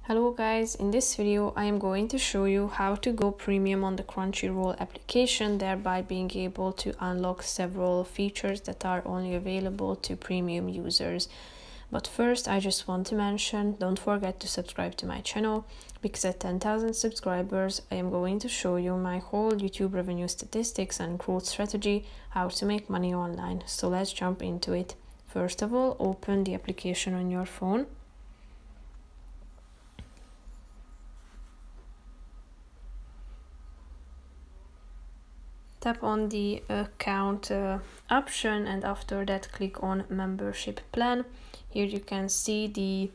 Hello guys, in this video I am going to show you how to go premium on the Crunchyroll application, thereby being able to unlock several features that are only available to premium users. But first I just want to mention, don't forget to subscribe to my channel, because at 10,000 subscribers I am going to show you my whole YouTube revenue statistics and growth strategy, how to make money online. So let's jump into it. First of all, open the application on your phone. Tap on the account option, and after that click on membership plan. Here you can see the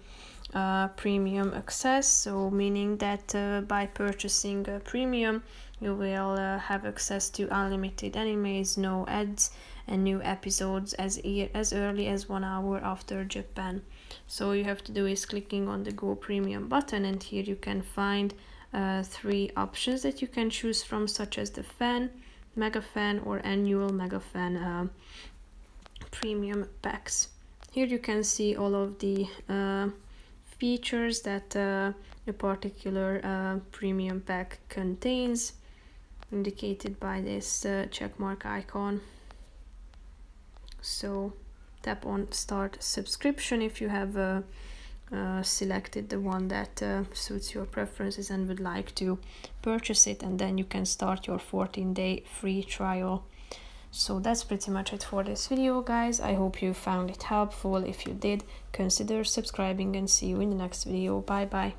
premium access, so meaning that by purchasing a premium you will have access to unlimited animes, no ads, and new episodes as early as 1 hour after Japan. So all you have to do is clicking on the Go Premium button, and here you can find 3 options that you can choose from, such as the fan, mega fan, or annual mega fan premium packs. Here you can see all of the features that a particular premium pack contains, indicated by this checkmark icon. So tap on start subscription if you have selected the one that suits your preferences and would like to purchase it, and then you can start your 14-day free trial. So that's pretty much it for this video, guys. I hope you found it helpful. If you did, consider subscribing, and see you in the next video. Bye bye.